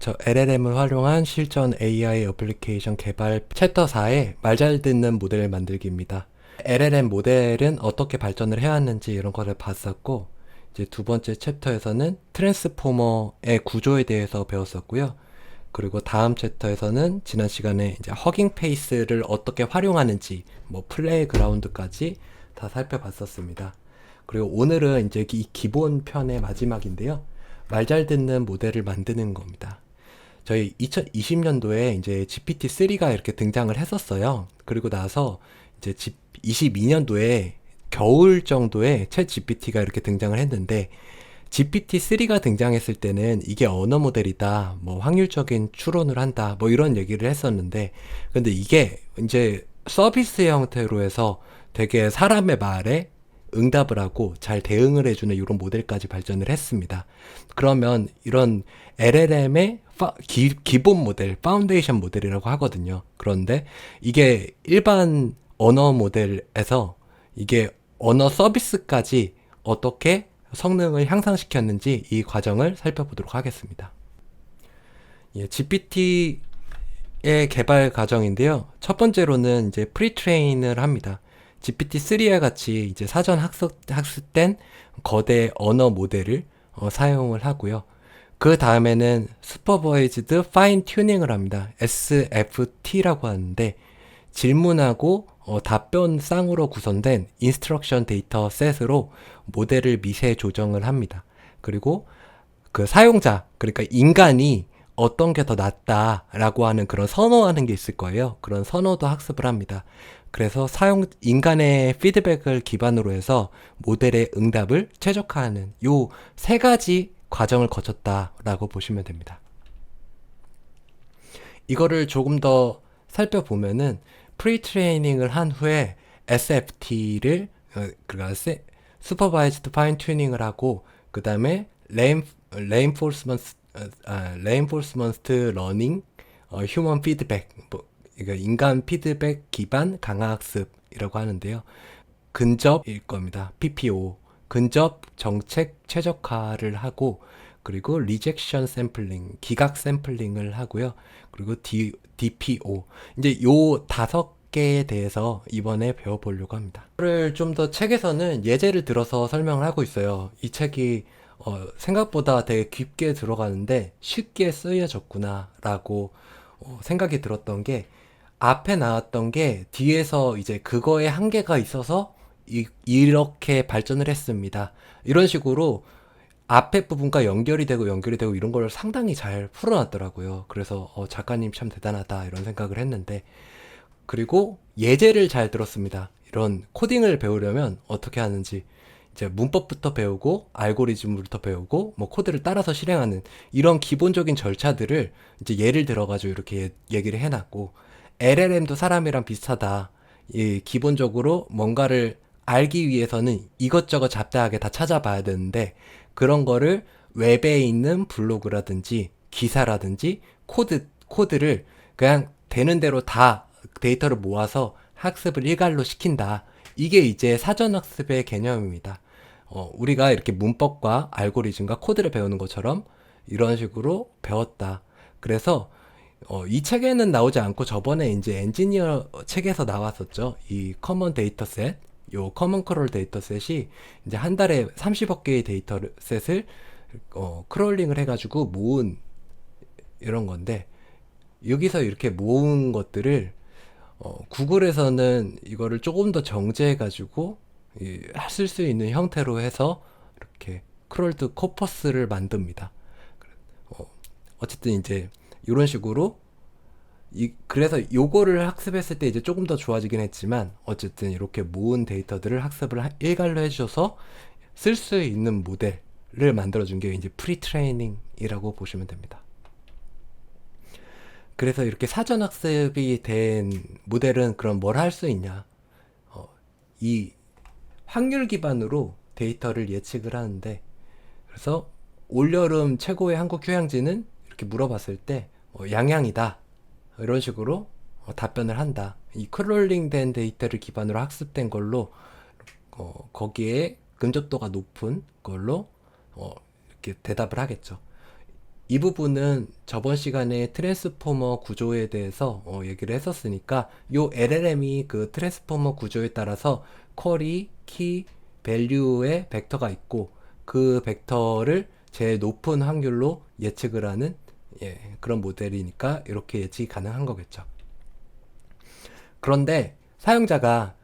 저 LLM을 활용한 실전 AI 어플리케이션 개발 챕터 4의 말 잘 듣는 모델 만들기입니다. LLM 모델은 어떻게 발전을 해왔는지 이런 거를 봤었고, 이제 두 번째 챕터에서는 트랜스포머의 구조에 대해서 배웠었고요. 그리고 다음 챕터에서는 지난 시간에 이제 허깅 페이스를 어떻게 활용하는지, 뭐 플레이그라운드까지 다 살펴봤었습니다. 그리고 오늘은 이제 이 기본 편의 마지막인데요. 말 잘 듣는 모델을 만드는 겁니다. 저희 2020년도에 이제 GPT-3가 이렇게 등장을 했었어요. 그리고 나서 이제 22년도에 겨울 정도에 챗 GPT가 이렇게 등장을 했는데, GPT-3가 등장했을 때는 이게 언어 모델이다, 뭐 확률적인 추론을 한다, 뭐 이런 얘기를 했었는데, 근데 이게 이제 서비스 형태로 해서 되게 사람의 말에 응답을 하고 잘 대응을 해주는 이런 모델까지 발전을 했습니다. 그러면 이런 LLM의 기본 모델, 파운데이션 모델이라고 하거든요. 그런데 이게 일반 언어 모델에서 이게 언어 서비스까지 어떻게 성능을 향상시켰는지 이 과정을 살펴보도록 하겠습니다. 예, GPT의 개발 과정인데요. 첫 번째로는 이제 프리트레인을 합니다. GPT-3와 같이 이제 사전 학습된 거대 언어 모델을 사용을 하고요. 그 다음에는 슈퍼바이즈드 파인 튜닝을 합니다. SFT라고 하는데, 질문하고 답변 쌍으로 구성된 인스트럭션 데이터 셋으로 모델을 미세 조정을 합니다. 그리고 그 사용자, 그러니까 인간이 어떤 게 더 낫다라고 하는 그런 선호하는 게 있을 거예요. 그런 선호도 학습을 합니다. 그래서 인간의 피드백을 기반으로 해서 모델의 응답을 최적화하는 요 세 가지 과정을 거쳤다라고 보시면 됩니다. 이거를 조금 더 살펴보면은 프리트레이닝을 한 후에 SFT를 그러니까 슈퍼바이즈드 파인 튜닝을 하고, 그 다음에 레인포스먼트 러닝 휴먼 피드백, 그러니까 인간 피드백 기반 강화학습이라고 하는데요. 근접일 겁니다. PPO, 근접 정책 최적화를 하고, 그리고 리젝션 샘플링, 기각 샘플링을 하고요. 그리고 DPO. 이제 요 5개에 대해서 이번에 배워보려고 합니다. 이거를 좀 더 책에서는 예제를 들어서 설명을 하고 있어요. 이 책이 생각보다 되게 깊게 들어가는데 쉽게 쓰여졌구나 라고 생각이 들었던 게, 앞에 나왔던 게 뒤에서 이제 그거에 한계가 있어서 이렇게 발전을 했습니다. 이런 식으로 앞에 부분과 연결이 되고 이런 걸 상당히 잘 풀어놨더라고요. 그래서 작가님 참 대단하다 이런 생각을 했는데, 그리고 예제를 잘 들었습니다. 이런 코딩을 배우려면 어떻게 하는지, 이제 문법부터 배우고 알고리즘부터 배우고 뭐 코드를 따라서 실행하는 이런 기본적인 절차들을 이제 예를 들어가지고 이렇게 얘기를 해놨고, LLM도 사람이랑 비슷하다. 이 기본적으로 뭔가를 알기 위해서는 이것저것 잡다하게 다 찾아봐야 되는데, 그런 거를 웹에 있는 블로그라든지 기사라든지 코드를 그냥 되는 대로 다 데이터를 모아서 학습을 일괄로 시킨다. 이게 이제 사전학습의 개념입니다. 우리가 이렇게 문법과 알고리즘과 코드를 배우는 것처럼 이런 식으로 배웠다. 그래서 이 책에는 나오지 않고 저번에 이제 엔지니어 책에서 나왔었죠. 이 커먼 데이터셋, 요 커먼 크롤 데이터셋이 이제 한 달에 30억 개의 데이터셋을 크롤링을 해가지고 모은 이런 건데, 여기서 이렇게 모은 것들을 구글에서는 이거를 조금 더 정제해가지고 쓸 수 있는 형태로 해서 이렇게 크롤드 코퍼스를 만듭니다. 어쨌든 이제 이런 식으로 그래서 요거를 학습했을 때 이제 조금 더 좋아지긴 했지만, 어쨌든 이렇게 모은 데이터들을 학습을 일괄로 해주셔서 쓸 수 있는 모델을 만들어준 게 이제 프리트레이닝이라고 보시면 됩니다. 그래서 이렇게 사전 학습이 된 모델은 그럼 뭘 할 수 있냐? 이 확률 기반으로 데이터를 예측을 하는데, 그래서 올여름 최고의 한국 휴양지는 이렇게 물어봤을 때 양양이다 이런 식으로 답변을 한다. 이 크롤링된 데이터를 기반으로 학습된 걸로 거기에 근접도가 높은 걸로 이렇게 대답을 하겠죠. 이 부분은 저번 시간에 트랜스포머 구조에 대해서 얘기를 했었으니까 요 LLM이 그 트랜스포머 구조에 따라서 쿼리, 키, 밸류의 벡터가 있고 그 벡터를 제일 높은 확률로 예측을 하는 그런 모델이니까 이렇게 예측이 가능한 거겠죠. 그런데 사용자가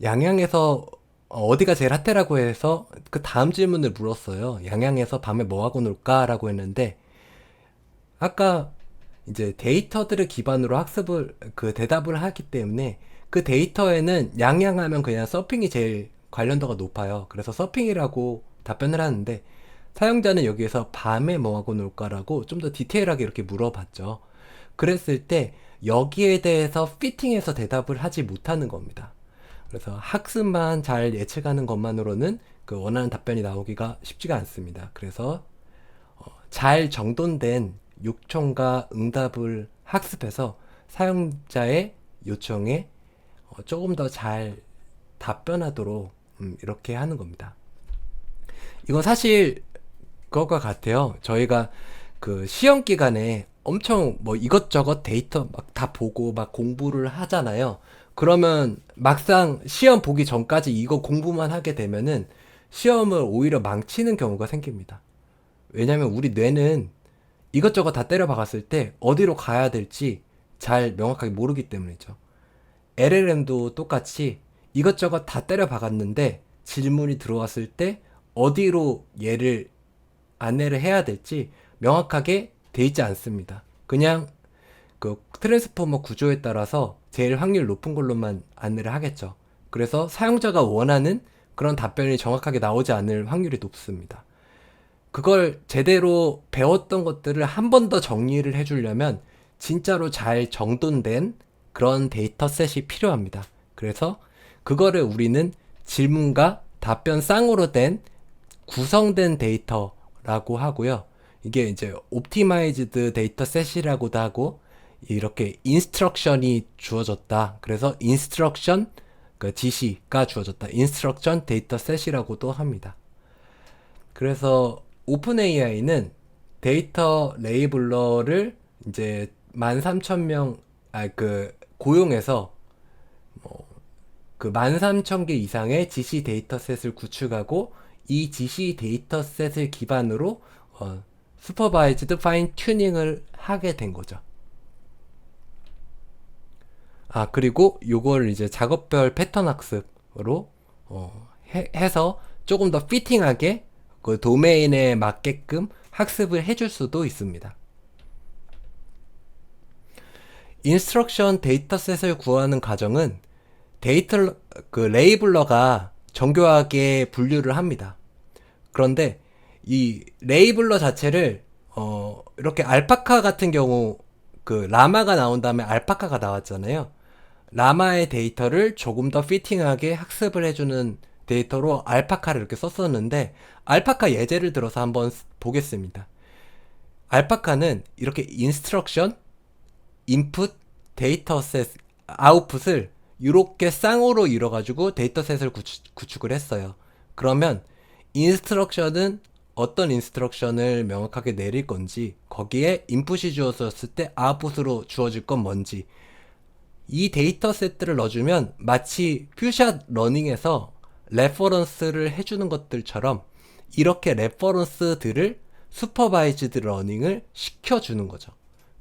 양양에서 어디가 제일 핫해라고 해서 그 다음 질문을 물었어요. 양양에서 밤에 뭐 하고 놀까라고 했는데 아까 이제 데이터들을 기반으로 학습을 그 대답을 하기 때문에 그 데이터에는 양양하면 그냥 서핑이 제일 관련도가 높아요. 그래서 서핑이라고 답변을 하는데 사용자는 여기에서 밤에 뭐 하고 놀까라고 좀 더 디테일하게 이렇게 물어봤죠. 그랬을 때 여기에 대해서 피팅해서 대답을 하지 못하는 겁니다. 그래서 학습만 잘 예측하는 것만으로는 그 원하는 답변이 나오기가 쉽지가 않습니다. 그래서 잘 정돈된 요청과 응답을 학습해서 사용자의 요청에 조금 더 잘 답변하도록 이렇게 하는 겁니다. 이건 사실 그것과 같아요. 저희가 그 시험 기간에 엄청 뭐 이것저것 데이터 막 다 보고 막 공부를 하잖아요. 그러면 막상 시험 보기 전까지 이거 공부만 하게 되면은 시험을 오히려 망치는 경우가 생깁니다. 왜냐면 우리 뇌는 이것저것 다 때려 박았을 때 어디로 가야 될지 잘 명확하게 모르기 때문이죠. LLM도 똑같이 이것저것 다 때려 박았는데 질문이 들어왔을 때 어디로 얘를 안내를 해야 될지 명확하게 돼 있지 않습니다. 그냥 그 트랜스포머 구조에 따라서 제일 확률 높은 걸로만 안내를 하겠죠. 그래서 사용자가 원하는 그런 답변이 정확하게 나오지 않을 확률이 높습니다. 그걸 제대로 배웠던 것들을 한 번 더 정리를 해주려면 진짜로 잘 정돈된 그런 데이터셋이 필요합니다. 그래서 그거를 우리는 질문과 답변 쌍으로 된 구성된 데이터라고 하고요. 이게 이제 옵티마이즈드 데이터셋이라고도 하고 이렇게 인스트럭션이 주어졌다. 그래서 인스트럭션 그 지시가 주어졌다. 인스트럭션 데이터셋이라고도 합니다. 그래서 오픈 AI는 데이터 레이블러를 이제 13,000명 고용해서 그 13,000개 이상의 지시 데이터셋을 구축하고 이 지시 데이터셋을 기반으로 슈퍼바이즈드 파인 튜닝을 하게 된 거죠. 아, 그리고 요걸 이제 작업별 패턴 학습으로 해서 조금 더 피팅하게 그 도메인에 맞게끔 학습을 해줄 수도 있습니다. 인스트럭션 데이터셋을 구하는 과정은 데이터 그 레이블러가 정교하게 분류를 합니다. 그런데 이 레이블러 자체를 이렇게 알파카 같은 경우 그 라마가 나온 다음에 알파카가 나왔잖아요. 라마의 데이터를 조금 더 피팅하게 학습을 해주는 데이터로 알파카를 이렇게 썼었는데 알파카 예제를 들어서 한번 보겠습니다. 알파카는 이렇게 인스트럭션, 인풋, 데이터셋, 아웃풋을 이렇게 쌍으로 이뤄가지고 데이터셋을 구축을 했어요. 그러면 인스트럭션은 어떤 인스트럭션을 명확하게 내릴 건지, 거기에 인풋이 주어졌을 때 아웃풋으로 주어질 건 뭔지, 이 데이터셋들을 넣어주면 마치 퓨샷 러닝에서 레퍼런스를 해주는 것들처럼 이렇게 레퍼런스들을 슈퍼바이즈드 러닝을 시켜주는 거죠.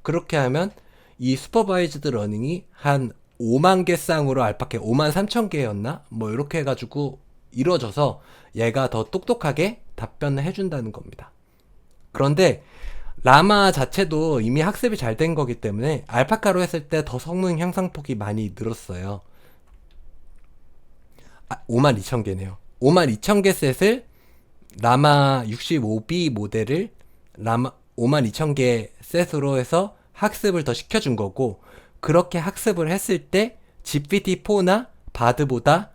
그렇게 하면 이 슈퍼바이즈드 러닝이 한 5만 개 쌍으로 알파카 5만 3천 개였나? 뭐 이렇게 해가지고 이루어져서 얘가 더 똑똑하게 답변을 해준다는 겁니다. 그런데 라마 자체도 이미 학습이 잘 된 거기 때문에 알파카로 했을 때 더 성능 향상폭이 많이 늘었어요. 5만 2천 개네요. 5만 2천 개 셋을 라마 65B 모델을 라마 5만 2천 개 셋으로 해서 학습을 더 시켜준 거고, 그렇게 학습을 했을 때 GPT-4나 바드보다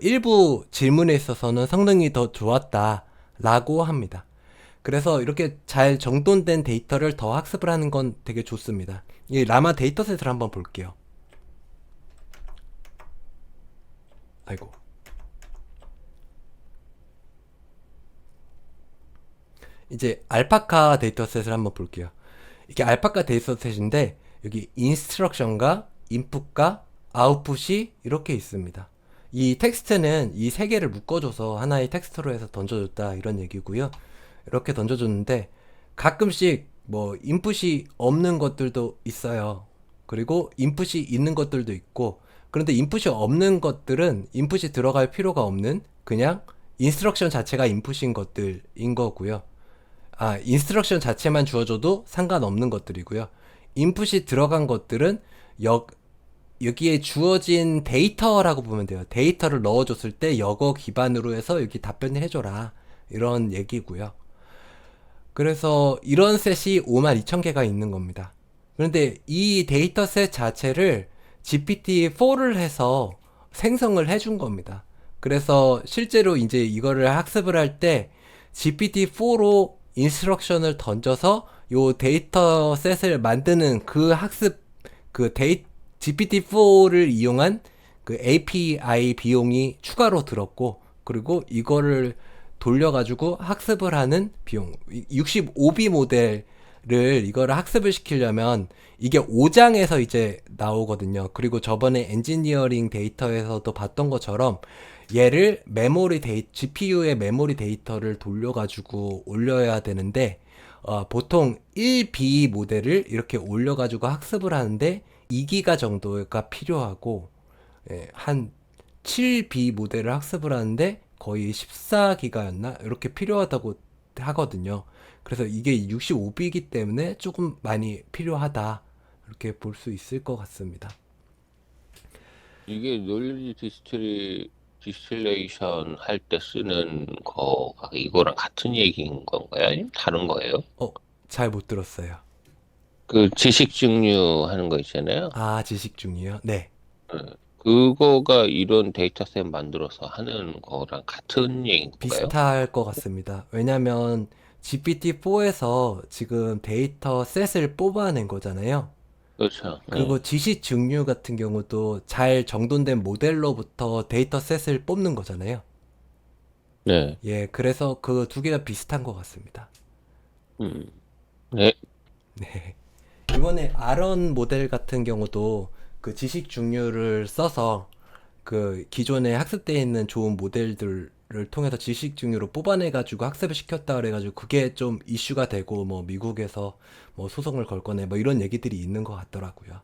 일부 질문에 있어서는 성능이 더 좋았다라고 합니다. 그래서 이렇게 잘 정돈된 데이터를 더 학습을 하는 건 되게 좋습니다. 이 라마 데이터셋을 한번 볼게요. 아이고. 이제 알파카 데이터셋을 한번 볼게요. 이게 알파카 데이터셋인데 여기 인스트럭션과 인풋과 아웃풋이 이렇게 있습니다. 이 텍스트는 이 세 개를 묶어줘서 하나의 텍스트로 해서 던져줬다 이런 얘기고요. 이렇게 던져줬는데 가끔씩 뭐 인풋이 없는 것들도 있어요. 그리고 인풋이 있는 것들도 있고, 그런데 인풋이 없는 것들은 인풋이 들어갈 필요가 없는 그냥 인스트럭션 자체가 인풋인 것들인 거고요. 인스트럭션 자체만 주어줘도 상관없는 것들이고요. 인풋이 들어간 것들은 여기에 주어진 데이터라고 보면 돼요. 데이터를 넣어줬을 때 이거 기반으로 해서 여기 답변을 해줘라. 이런 얘기고요. 그래서 이런 셋이 52,000개가 있는 겁니다. 그런데 이 데이터셋 자체를 GPT-4를 해서 생성을 해준 겁니다. 그래서 실제로 이제 이거를 학습을 할 때 GPT-4로 인스트럭션을 던져서 요 데이터셋을 만드는 그 학습 그 GPT-4를 이용한 그 API 비용이 추가로 들었고, 그리고 이거를 돌려가지고 학습을 하는 비용 65B 모델을 이거를 학습을 시키려면 이게 5장에서 이제 나오거든요. 그리고 저번에 엔지니어링 데이터에서도 봤던 것처럼 얘를 GPU의 메모리 데이터를 돌려가지고 올려야 되는데 보통 1B 모델을 이렇게 올려가지고 학습을 하는데 2기가 정도가 필요하고, 한 7B 모델을 학습을 하는데 거의 14기가였나? 이렇게 필요하다고 하거든요. 그래서 이게 65B이기 때문에 조금 많이 필요하다. 이렇게 볼 수 있을 것 같습니다. 이게 논리 디스틸레이션 할 때 쓰는 거가 이거랑 같은 얘기인 건가요? 아니면 다른 거예요? 잘 못 들었어요. 그 지식 증류 하는 거 있잖아요. 지식 중이요? 네. 예. 그거가 이런 데이터셋 만들어서 하는 거랑 같은 얘기인 건가요? 비슷할 것 같습니다. 왜냐면 GPT-4에서 지금 데이터 셋을 뽑아낸 거잖아요. 그렇죠. 예. 그리고 지시 증류 같은 경우도 잘 정돈된 모델로부터 데이터 셋을 뽑는 거잖아요. 네. 예, 그래서 그 두 개가 비슷한 것 같습니다. 음. 네. 네. 이번에 아런 모델 같은 경우도 그 지식 중류를 써서 그 기존에 학습되어 있는 좋은 모델들을 통해서 지식 중류로 뽑아내가지고 학습을 시켰다 그래가지고 그게 좀 이슈가 되고 뭐 미국에서 뭐 소송을 걸 거네 뭐 이런 얘기들이 있는 것 같더라고요.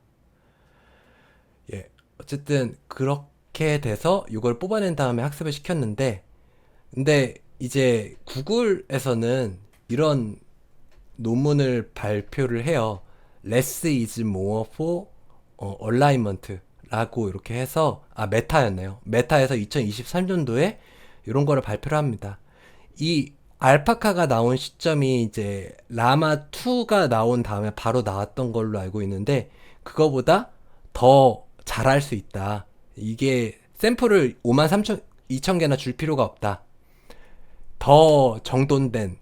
예. 어쨌든 그렇게 돼서 이걸 뽑아낸 다음에 학습을 시켰는데, 근데 이제 구글에서는 이런 논문을 발표를 해요. Less is more for alignment라고 이렇게 해서 메타였네요. 메타에서 2023년도에 이런 거를 발표를 합니다. 이 알파카가 나온 시점이 이제 라마 2가 나온 다음에 바로 나왔던 걸로 알고 있는데 그거보다 더 잘할 수 있다. 이게 샘플을 5만 3천 2천 개나 줄 필요가 없다. 더 정돈된,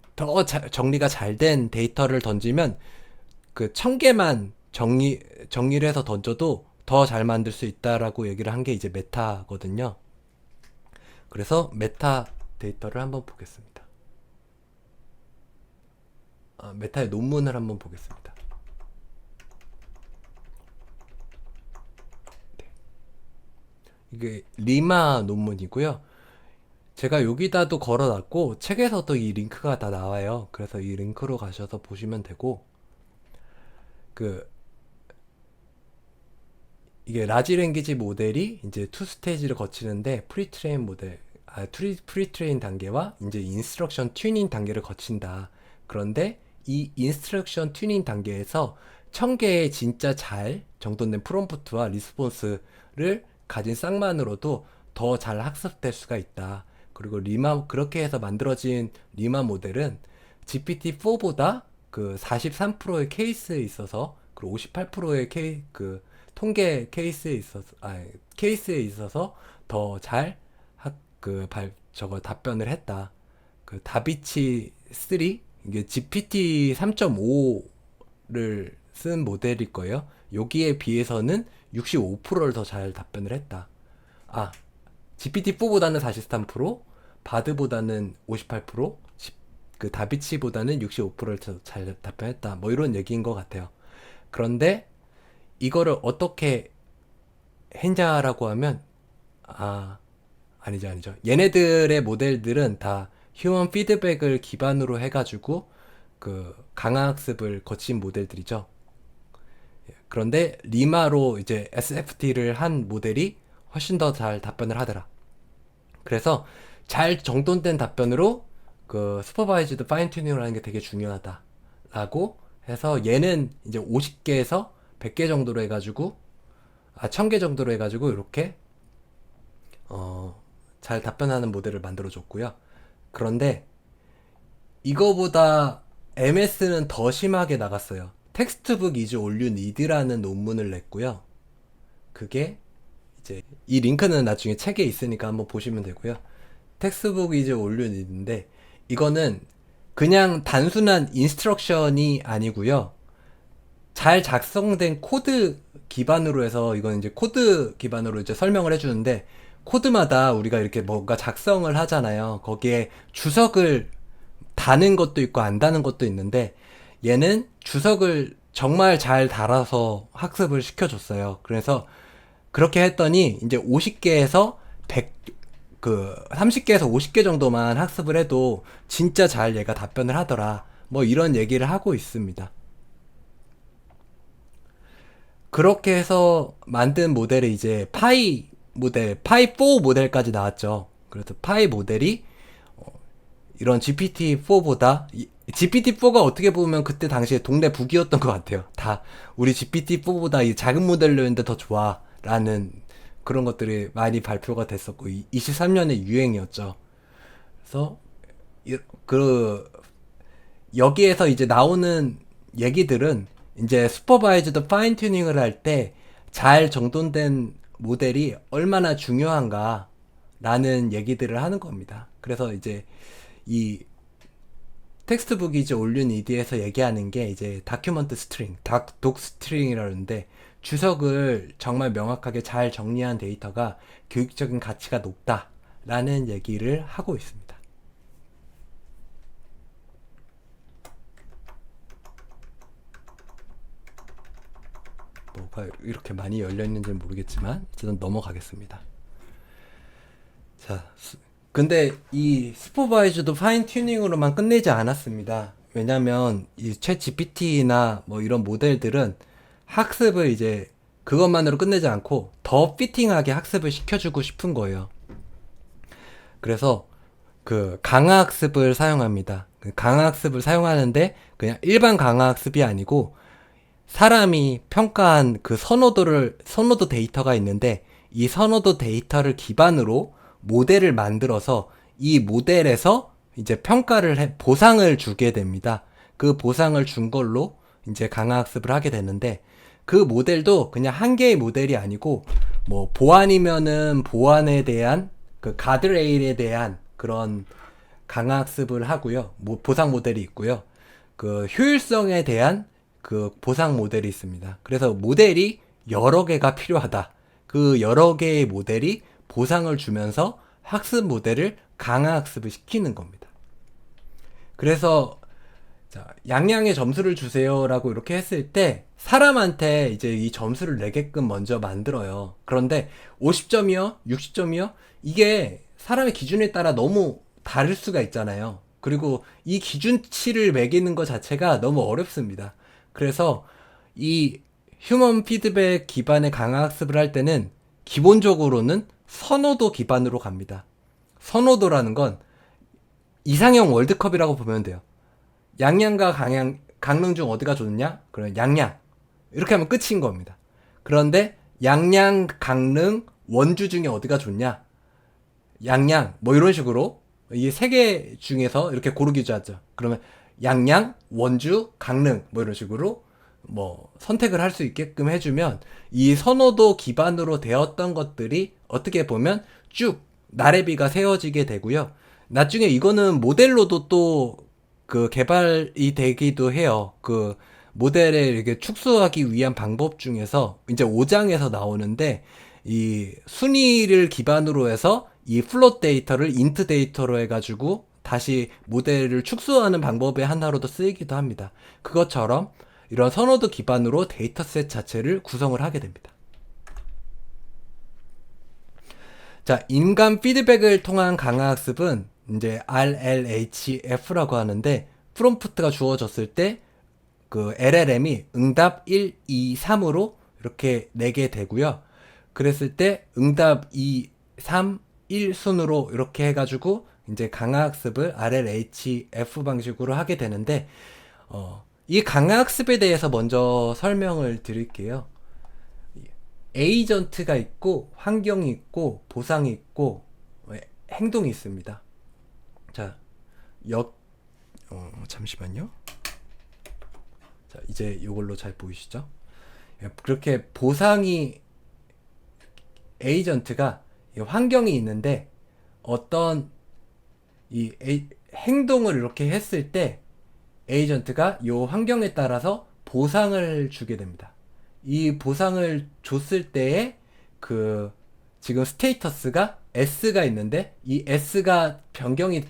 정리가 잘 된 데이터를 던지면 그 1,000개만 정리를 해서 던져도 더 잘 만들 수 있다라고 얘기를 한 게 이제 메타거든요. 그래서 메타 데이터를 한번 보겠습니다. 메타의 논문을 한번 보겠습니다. 네. 이게 리마 논문이고요. 제가 여기다도 걸어놨고 책에서도 이 링크가 다 나와요. 그래서 이 링크로 가셔서 보시면 되고, 그 이게 라지 랭귀지 모델이 이제 투 스테이지를 거치는데 프리트레인 모델, 프리트레인 단계와 이제 인스트럭션 튜닝 단계를 거친다. 그런데 이 인스트럭션 튜닝 단계에서 1,000개의 진짜 잘 정돈된 프롬프트와 리스폰스를 가진 쌍만으로도 더 잘 학습될 수가 있다. 그리고 그렇게 해서 만들어진 리마 모델은 GPT-4보다 그 43%의 케이스에 있어서, 그리고 58%의 케이스에 있어서 더 잘 저거 답변을 했다. 그 다비치 3, 이게 GPT 3.5를 쓴 모델일 거예요. 여기에 비해서는 65%를 더 잘 답변을 했다. GPT-4보다는 43%, 바드보다는 58%, 그 다비치보다는 65%를 더 잘 답변했다. 뭐 이런 얘기인 것 같아요. 그런데 이거를 어떻게 했냐라고 하면 아니죠. 얘네들의 모델들은 다 휴먼 피드백을 기반으로 해가지고 그 강화학습을 거친 모델들이죠. 그런데 리마로 이제 SFT를 한 모델이 훨씬 더 잘 답변을 하더라. 그래서 잘 정돈된 답변으로 그 슈퍼바이즈드 파인 튜닝을 하는 게 되게 중요하다라고 해서 얘는 이제 50개에서 100개 정도로 해가지고 1000개 정도로 해가지고 이렇게 잘 답변하는 모델을 만들어 줬고요. 그런데 이거보다 MS는 더 심하게 나갔어요. 텍스트북 이즈 올 유 니드라는 논문을 냈고요. 그게 이제 이 링크는 나중에 책에 있으니까 한번 보시면 되고요. 텍스트북 이즈 올 유 니드인데 이거는 그냥 단순한 인스트럭션이 아니고요. 잘 작성된 코드 기반으로 해서 이건 이제 코드 기반으로 이제 설명을 해주는데 코드마다 우리가 이렇게 뭔가 작성을 하잖아요. 거기에 주석을 다는 것도 있고 안 다는 것도 있는데 얘는 주석을 정말 잘 달아서 학습을 시켜줬어요. 그래서 그렇게 했더니 이제 50개에서 30개에서 50개 정도만 학습을 해도 진짜 잘 얘가 답변을 하더라. 뭐 이런 얘기를 하고 있습니다. 그렇게 해서 만든 모델이 이제 파이 모델, 파이4 모델까지 나왔죠. 그래서 파이 모델이 이런 GPT-4보다 GPT-4가 어떻게 보면 그때 당시에 동네 북이었던 것 같아요. 다 우리 GPT-4보다 이 작은 모델로 했는데 더 좋아라는 그런 것들이 많이 발표가 됐었고 23년의 유행이었죠. 그래서 그 여기에서 이제 나오는 얘기들은 이제 슈퍼바이즈드 파인 튜닝을 할 때 잘 정돈된 모델이 얼마나 중요한가 라는 얘기들을 하는 겁니다. 그래서 이제 이 텍스트북 이즈 올 유 니드에서 얘기하는 게 이제 다큐먼트 스트링, 독 스트링이라는데 주석을 정말 명확하게 잘 정리한 데이터가 교육적인 가치가 높다라는 얘기를 하고 있습니다. 뭐가 이렇게 많이 열려 있는지는 모르겠지만 어쨌든 넘어가겠습니다. 자, 근데 이 슈퍼바이즈도 파인 튜닝으로만 끝내지 않았습니다. 왜냐면 이 챗 GPT나 뭐 이런 모델들은 학습을 이제 그것만으로 끝내지 않고 더 피팅하게 학습을 시켜주고 싶은 거예요. 그래서 그 강화학습을 사용합니다. 그 강화학습을 사용하는데 그냥 일반 강화학습이 아니고 사람이 평가한 그 선호도 데이터가 있는데 이 선호도 데이터를 기반으로 모델을 만들어서 이 모델에서 이제 보상을 주게 됩니다. 그 보상을 준 걸로 이제 강화학습을 하게 되는데 그 모델도 그냥 한 개의 모델이 아니고 뭐 보안이면은 보안에 대한 그 가드레일에 대한 그런 강화학습을 하고요. 뭐 보상 모델이 있고요. 그 효율성에 대한 그 보상 모델이 있습니다. 그래서 모델이 여러 개가 필요하다. 그 여러 개의 모델이 보상을 주면서 학습 모델을 강화학습을 시키는 겁니다. 그래서 자, 양양의 점수를 주세요라고 이렇게 했을 때 사람한테 이제 이 점수를 내게끔 먼저 만들어요. 그런데 50점이요? 60점이요? 이게 사람의 기준에 따라 너무 다를 수가 있잖아요. 그리고 이 기준치를 매기는 것 자체가 너무 어렵습니다. 그래서 이 휴먼 피드백 기반의 강화학습을 할 때는 기본적으로는 선호도 기반으로 갑니다. 선호도라는 건 이상형 월드컵이라고 보면 돼요. 양양과 강릉 중 어디가 좋냐? 그러면 양양. 이렇게 하면 끝인 겁니다. 그런데 양양, 강릉, 원주 중에 어디가 좋냐? 양양. 뭐 이런 식으로 이 세 개 중에서 이렇게 고르기도 하죠. 그러면 양양, 원주, 강릉 뭐 이런 식으로 뭐 선택을 할 수 있게끔 해주면 이 선호도 기반으로 되었던 것들이 어떻게 보면 쭉 나래비가 세워지게 되고요. 나중에 이거는 모델로도 또 그 개발이 되기도 해요. 그 모델을 이렇게 축소하기 위한 방법 중에서 이제 5장에서 나오는데 이 순위를 기반으로 해서 이 플롯 데이터를 인트 데이터로 해가지고 다시 모델을 축소하는 방법의 하나로도 쓰이기도 합니다. 그것처럼 이런 선호도 기반으로 데이터셋 자체를 구성을 하게 됩니다. 자, 인간 피드백을 통한 강화학습은 이제 RLHF라고 하는데, 프롬프트가 주어졌을 때 그 LLM이 응답 1, 2, 3으로 이렇게 내게 되고요. 그랬을 때 응답 2, 3, 1 순으로 이렇게 해가지고 이제 강화학습을 RLHF 방식으로 하게 되는데, 이 강화학습에 대해서 먼저 설명을 드릴게요. 에이전트가 있고 환경이 있고 보상이 있고 행동이 있습니다. 자, 잠시만요. 자, 이제 이걸로 잘 보이시죠? 그렇게 보상이 에이전트가 환경이 있는데 어떤 행동을 이렇게 했을 때 에이전트가 이 환경에 따라서 보상을 주게 됩니다. 이 보상을 줬을 때에 지금 스테이터스가 S가 있는데 이 S가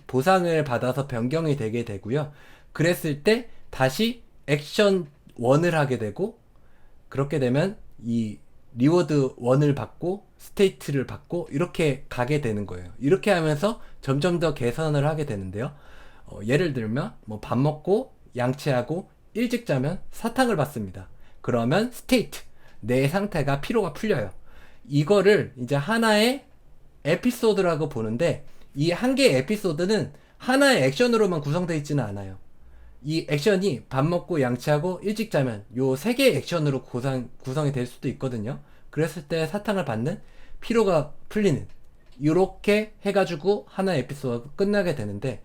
보상을 받아서 변경이 되게 되고요. 그랬을 때 다시 액션 1을 하게 되고, 그렇게 되면 이 리워드 1을 받고 스테이트를 받고 이렇게 가게 되는 거예요. 이렇게 하면서 점점 더 개선을 하게 되는데요. 예를 들면 뭐 밥 먹고 양치하고 일찍 자면 사탕을 받습니다. 그러면 스테이트, 내 상태가 피로가 풀려요. 이거를 이제 하나의 에피소드라고 보는데, 이 한 개의 에피소드는 하나의 액션으로만 구성되어 있지는 않아요. 이 액션이 밥 먹고 양치하고 일찍 자면 요 세 개의 액션으로 구성이 될 수도 있거든요. 그랬을 때 사탕을 받는, 피로가 풀리는, 이렇게 해가지고 하나의 에피소드가 끝나게 되는데,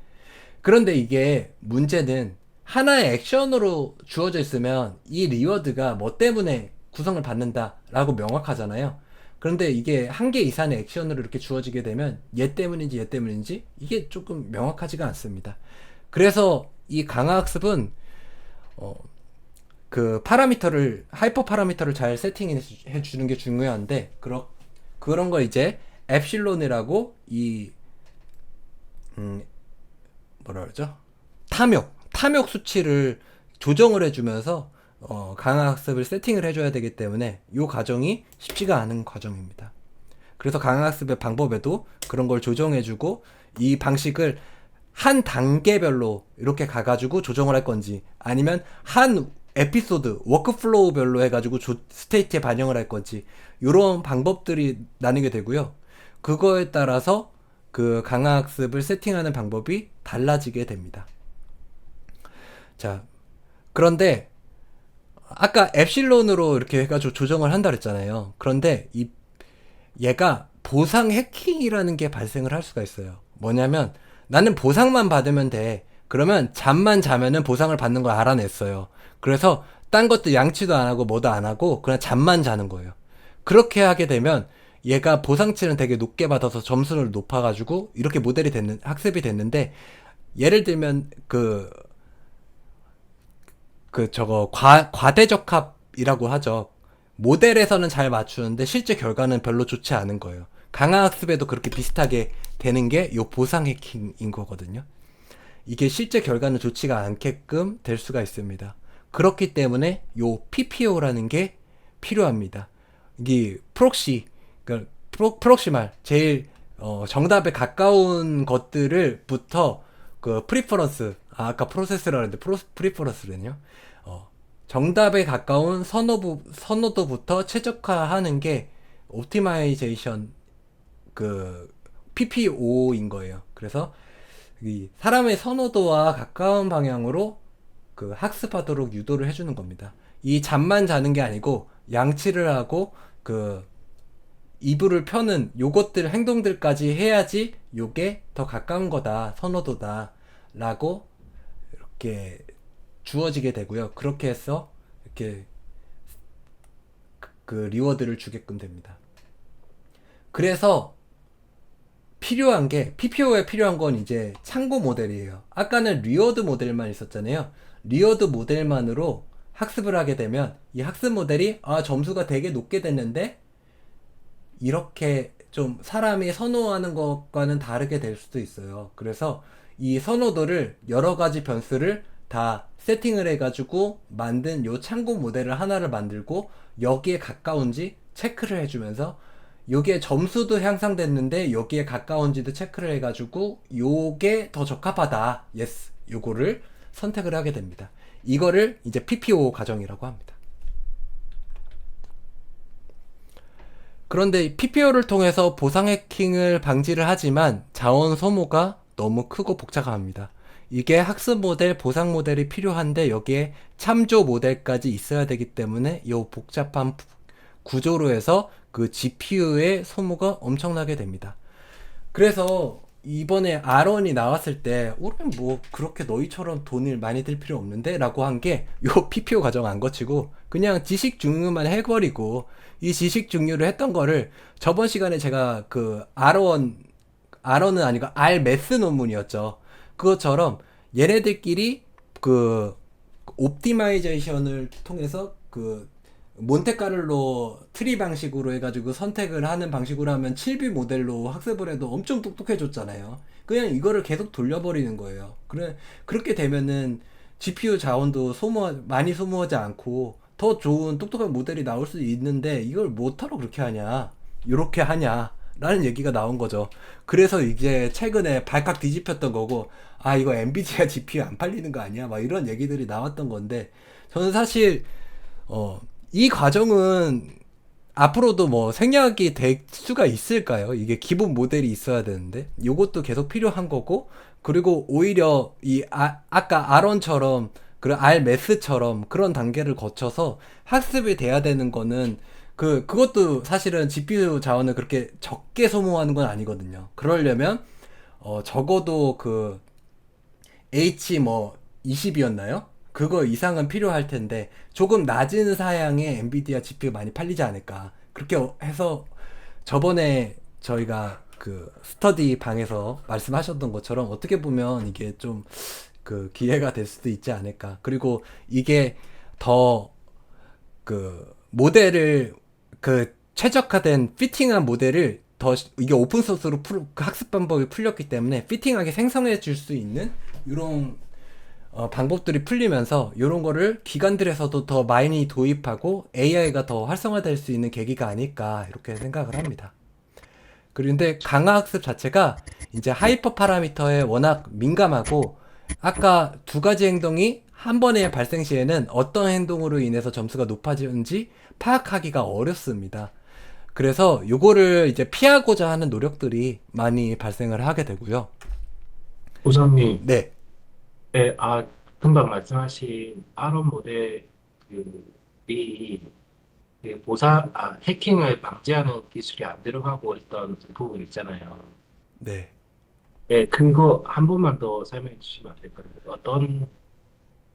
그런데 이게 문제는 하나의 액션으로 주어져 있으면 이 리워드가 뭐 때문에 구성을 받는다라고 명확하잖아요. 그런데 이게 한 개 이상의 액션으로 이렇게 주어지게 되면 얘 때문인지 이게 조금 명확하지가 않습니다. 그래서 이 강화학습은 그 하이퍼 파라미터를 잘 세팅해 주는 게 중요한데, 그런 거 이제 엡실론이라고 뭐라 그러죠? 탐욕 수치를 조정을 해주면서 강화학습을 세팅을 해줘야 되기 때문에 이 과정이 쉽지가 않은 과정입니다. 그래서 강화학습의 방법에도 그런 걸 조정해주고, 이 방식을 한 단계별로 이렇게 가가지고 조정을 할 건지, 아니면 한 에피소드 워크플로우별로 해가지고 스테이트에 반영을 할 건지, 이런 방법들이 나뉘게 되고요. 그거에 따라서 그 강화학습을 세팅하는 방법이 달라지게 됩니다. 자, 그런데 아까 엡실론으로 이렇게 해가지고 조정을 한다 그랬잖아요. 그런데 얘가 보상 해킹이라는 게 발생을 할 수가 있어요. 뭐냐면, 나는 보상만 받으면 돼. 그러면 잠만 자면은 보상을 받는 걸 알아냈어요. 그래서 딴 것도 양치도 안 하고 뭐도 안 하고 그냥 잠만 자는 거예요. 그렇게 하게 되면 얘가 보상치는 되게 높게 받아서 점수를 높아가지고 이렇게 학습이 됐는데, 예를 들면 과대적합이라고 하죠. 모델에서는 잘 맞추는데 실제 결과는 별로 좋지 않은 거예요. 강화학습에도 그렇게 비슷하게 되는 게 요 보상 해킹인 거거든요. 이게 실제 결과는 좋지가 않게끔 될 수가 있습니다. 그렇기 때문에 요 PPO라는 게 필요합니다. 이게 프록시말, 제일 정답에 가까운 것들을부터 프리퍼런스, 아까 프로세스라 했는데 프리퍼런스는요. 정답에 가까운 선호도부터 최적화하는 게 옵티마이제이션 PPO인 거예요. 그래서 이 사람의 선호도와 가까운 방향으로 학습하도록 유도를 해주는 겁니다. 이 잠만 자는 게 아니고 양치를 하고 이불을 펴는 요것들 행동들까지 해야지 요게 더 가까운 거다, 선호도다 라고 이렇게 주어지게 되고요. 그렇게 해서 이렇게 리워드를 주게끔 됩니다. 그래서 PPO에 필요한 건 이제 참고 모델이에요. 아까는 리워드 모델만 있었잖아요. 리워드 모델만으로 학습을 하게 되면 이 학습 모델이 점수가 되게 높게 됐는데, 이렇게 좀 사람이 선호하는 것과는 다르게 될 수도 있어요. 그래서 이 선호도를 여러 가지 변수를 다 세팅을 해가지고 만든 요 참고 모델을 하나를 만들고 여기에 가까운지 체크를 해주면서 요게 점수도 향상됐는데 여기에 가까운지도 체크를 해가지고 요게 더 적합하다. 예스. 요거를 선택을 하게 됩니다. 이거를 이제 PPO 과정이라고 합니다. 그런데 PPO를 통해서 보상 해킹을 방지를 하지만 자원 소모가 너무 크고 복잡합니다. 이게 학습 모델, 보상 모델이 필요한데 여기에 참조 모델까지 있어야 되기 때문에 이 복잡한 구조로 해서 그 GPU의 소모가 엄청나게 됩니다. 그래서 이번에 R1이 나왔을 때 우리는 뭐 그렇게 너희처럼 돈을 많이 들 필요 없는데 라고 한 게 요 PPO 과정 안 거치고 그냥 지식 중류만 해버리고 이 지식 중류를 했던 거를 저번 시간에 제가 그 R1은 아니고 R매스 논문이었죠. 그것처럼 얘네들끼리 그 옵티마이제이션을 통해서 그 몬테카를로 트리 방식으로 해가지고 선택을 하는 방식으로 하면 7B 모델로 학습을 해도 엄청 똑똑해졌잖아요. 그냥 이거를 계속 돌려버리는 거예요. 그렇게 되면은 GPU 자원도 많이 소모하지 않고 더 좋은 똑똑한 모델이 나올 수 있는데 이걸 뭐하러 그렇게 하냐, 이렇게 하냐 라는 얘기가 나온 거죠. 그래서 이제 최근에 발칵 뒤집혔던 거고, 아 이거 엔비디아 GPU 안 팔리는 거 아니야 막 이런 얘기들이 나왔던 건데, 저는 사실 이 과정은 앞으로도 뭐 생략이 될 수가 있을까요? 이게 기본 모델이 있어야 되는데 요것도 계속 필요한 거고, 그리고 오히려 아까 R1처럼 그리고 R매스처럼 그런 단계를 거쳐서 학습이 돼야 되는 거는 그것도 사실은 GPU 자원을 그렇게 적게 소모하는 건 아니거든요. 그러려면 적어도 그 H 뭐 20이었나요? 그거 이상은 필요할 텐데 조금 낮은 사양의 엔비디아 GPU 많이 팔리지 않을까. 그렇게 해서 저번에 저희가 그 스터디 방에서 말씀하셨던 것처럼 어떻게 보면 이게 좀 그 기회가 될 수도 있지 않을까. 그리고 이게 더 그 모델을 그 최적화된 피팅한 모델을 더 이게 오픈 소스로 그 학습 방법이 풀렸기 때문에 피팅하게 생성해 줄 수 있는 이런 방법들이 풀리면서 이런 거를 기관들에서도 더 많이 도입하고 AI가 더 활성화될 수 있는 계기가 아닐까 이렇게 생각을 합니다. 그런데 강화학습 자체가 이제 하이퍼 파라미터에 워낙 민감하고 아까 두 가지 행동이 한 번에 발생 시에는 어떤 행동으로 인해서 점수가 높아지는지 파악하기가 어렵습니다. 그래서 요거를 이제 피하고자 하는 노력들이 많이 발생을 하게 되고요. 부장님, 네. 네, 금방 말씀하신 아론 모델이 해킹을 방지하는 기술이 안 들어가고 있던 부분 있잖아요. 네. 네, 그거 한 번만 더 설명해 주시면 안 될까요? 어떤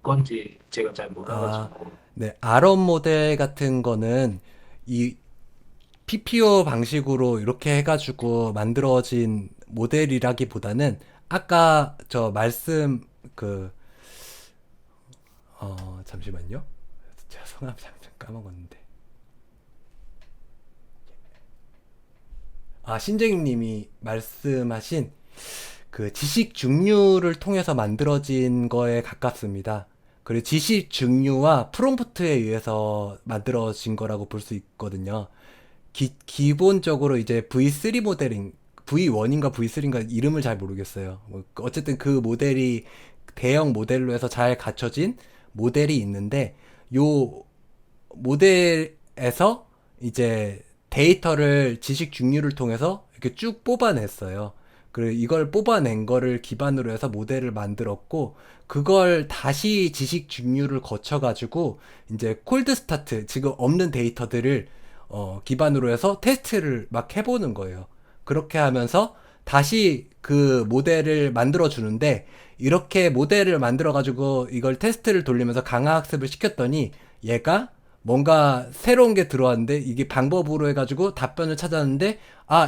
건지 제가 잘 아, 몰라가지고. 네. 아론 모델 같은 거는 이 PPO 방식으로 이렇게 해가지고 만들어진 모델이라기보다는 아까 저 말씀 잠시만요. 제가 성함 잠깐 까먹었는데. 신재익님이 말씀하신 그 지식 중류를 통해서 만들어진 거에 가깝습니다. 그리고 지식 중류와 프롬프트에 의해서 만들어진 거라고 볼 수 있거든요. 기본적으로 이제 V3 모델인 V1인가 V3인가 이름을 잘 모르겠어요. 어쨌든 그 모델이 대형 모델로 해서 잘 갖춰진 모델이 있는데 요 모델에서 이제 데이터를 지식 중류를 통해서 이렇게 쭉 뽑아냈어요. 그리고 이걸 뽑아낸 거를 기반으로 해서 모델을 만들었고, 그걸 다시 지식 중류를 거쳐가지고 이제 콜드 스타트, 지금 없는 데이터들을 기반으로 해서 테스트를 막 해보는 거예요. 그렇게 하면서 다시 그 모델을 만들어 주는데, 이렇게 모델을 만들어 가지고 이걸 테스트를 돌리면서 강화학습을 시켰더니 얘가 뭔가 새로운 게 들어왔는데 이게 방법으로 해가지고 답변을 찾았는데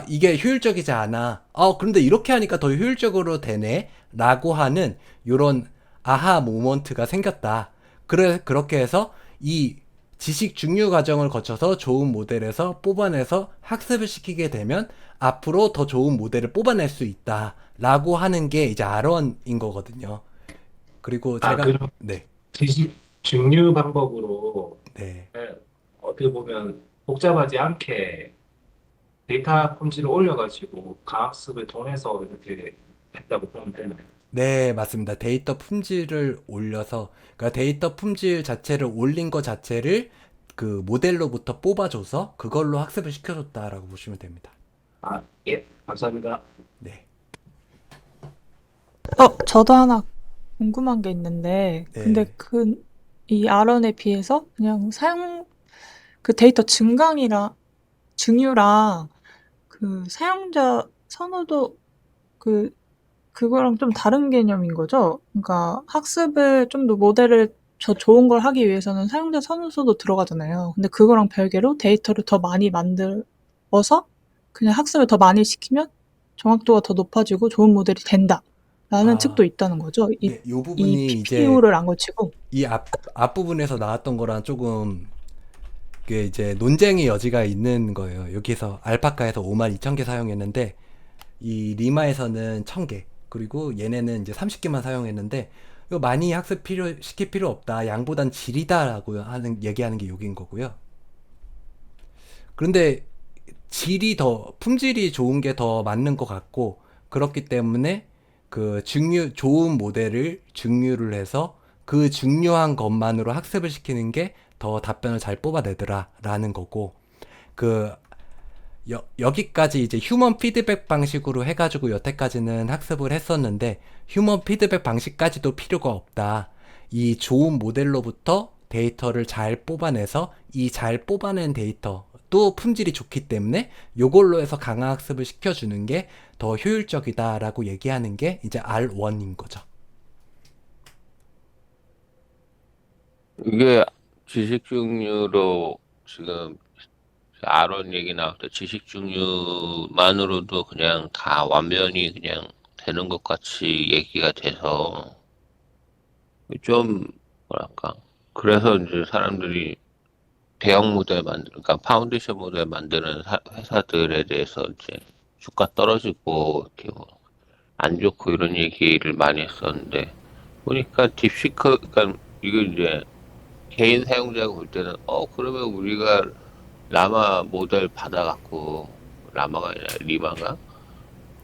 이게 효율적이지 않아. 그런데 이렇게 하니까 더 효율적으로 되네 라고 하는 요런 아하 모먼트가 생겼다. 그렇게 해서 이 지식 중류 과정을 거쳐서 좋은 모델에서 뽑아내서 학습을 시키게 되면 앞으로 더 좋은 모델을 뽑아낼 수 있다라고 하는 게 이제 R1인 거거든요. 그리고 아, 제가 그럼 네, 지식 증류 방법으로 네, 예, 어떻게 보면 복잡하지 않게 데이터 품질을 올려가지고 강학습을 통해서 이렇게 했다고 보면 되나요? 네, 맞습니다. 데이터 품질을 올려서, 그러니까 데이터 품질 자체를 올린 거 자체를 그 모델로부터 뽑아줘서 그걸로 학습을 시켜줬다라고 보시면 됩니다. 아, 예, 감사합니다. 네, 저도 하나 궁금한 게 있는데, 근데 네, 이 R1에 비해서 그냥 그 데이터 증유랑 그 사용자 선호도 그거랑 좀 다른 개념인 거죠? 그러니까 학습을 좀 더 모델을 더 좋은 걸 하기 위해서는 사용자 선호도도 들어가잖아요. 근데 그거랑 별개로 데이터를 더 많이 만들어서 그냥 학습을 더 많이 시키면 정확도가 더 높아지고 좋은 모델이 된다. 라는 측도 아, 있다는 거죠. 네, 요 이 부분이 이제 PPU를 안 거치고. 이 앞부분에서 나왔던 거랑 조금 그 이제 논쟁의 여지가 있는 거예요. 여기서 알파카에서 52,000개 사용했는데 이 리마에서는 1,000개, 그리고 얘네는 이제 30개만 사용했는데 이거 많이 시킬 필요 없다. 양보단 질이다라고 얘기하는 게 여기인 거고요. 그런데 품질이 좋은 게 더 맞는 것 같고, 그렇기 때문에 그 좋은 모델을 증류를 해서 그 증류한 것만으로 학습을 시키는 게 더 답변을 잘 뽑아내더라라는 거고, 그 여기까지 이제 휴먼 피드백 방식으로 해가지고 여태까지는 학습을 했었는데, 휴먼 피드백 방식까지도 필요가 없다. 이 좋은 모델로부터 데이터를 잘 뽑아내서 이 잘 뽑아낸 데이터 또 품질이 좋기 때문에 요걸로 해서 강화학습을 시켜주는 게 더 효율적이다라고 얘기하는 게 이제 R1인 거죠. 이게 지식 중류로 지금 아론 얘기 나올 때 지식 중류만으로도 그냥 다 완전히 그냥 되는 것 같이 얘기가 돼서 좀 뭐랄까. 그래서 이제 사람들이 대형 모델 그러니까 파운데이션 모델 만드는 회사들에 대해서 이제 주가 떨어지고 이렇게 뭐 안 좋고 이런 얘기를 많이 했었는데 보니까 딥시크, 그러니까 이거 이제 개인 사용자가 볼 때는 그러면 우리가 라마 모델 받아갖고 라마가 아니라 리마가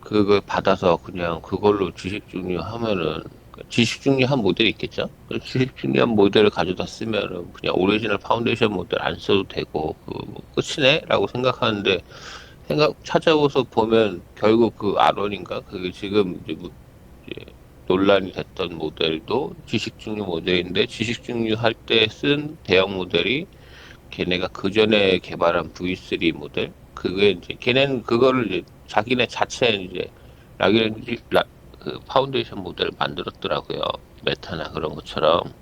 그걸 받아서 그냥 그걸로 지식 중류 하면은 지식 중류한 모델이 있겠죠? 그 지식 중류한 모델을 가져다 쓰면은 그냥 오리지널 파운데이션 모델 안 써도 되고 그뭐 끝이네라고 생각하는데 찾아보서 보면 결국 그 R1인가 그게 지금 이제 논란이 됐던 모델도 지식 중류 모델인데 지식 중류 할 때 쓴 대형 모델이 걔네가 그 전에 개발한 V3 모델 그게 이제 걔네는 그거를 이제 자기네 자체 이제 라그랭지 그 파운데이션 모델을 만들었더라고요. 메타나 그런 것처럼.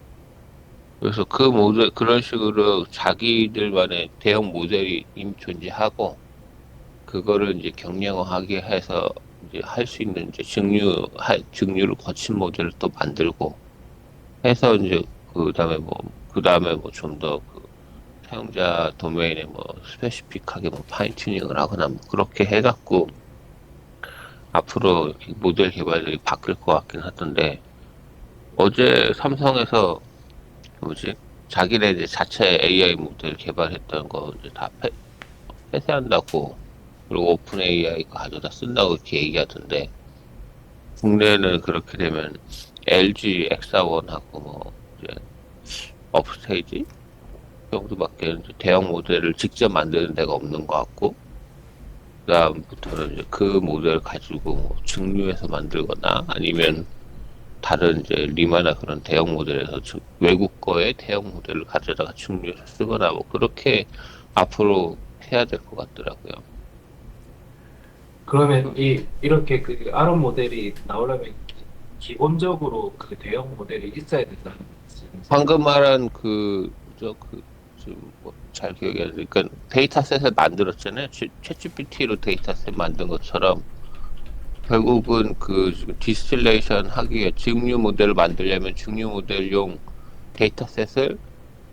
그래서 그 모델 그런 식으로 자기들만의 대형 모델이 이미 존재하고 그거를 이제 경량화하게 해서 이제 할 수 있는 이제 증류를 거친 모델을 또 만들고 해서 이제 그다음에 뭐 좀 더 사용자 도메인에 뭐 스페시픽하게 뭐 파인 튜닝을 하거나 뭐 그렇게 해갖고 앞으로 모델 개발이 바뀔 것 같긴 하던데 어제 삼성에서 뭐지 자기네 이제 자체 AI 모델 개발했던 거 이제 다 폐쇄한다고 그리고 오픈 AI 가져다 쓴다고 이렇게 얘기하던데 국내는 그렇게 되면 LG X1하고 뭐 이제 업스테이지 정도밖에 이제 대형 모델을 직접 만드는 데가 없는 것 같고 그다음부터는 이제 그 모델을 가지고 뭐 증류해서 만들거나 아니면 다른 이제 리마나 그런 대형 모델에서 외국 거의 대형 모델을 가져다가 증류해서 쓰거나 뭐 그렇게 앞으로 해야 될 것 같더라고요. 그러면 이렇게 그 아론 모델이 나오려면 기본적으로 그 대형 모델이 있어야 된다는 말씀이세요? 방금 말한 지금 뭐 잘 기억이 안 나요. 그러니까 데이터셋을 만들었잖아요. 챗GPT로 데이터셋 만든 것처럼 결국은 그 디스틸레이션 하기 위해 증류 모델을 만들려면 증류 모델용 데이터셋을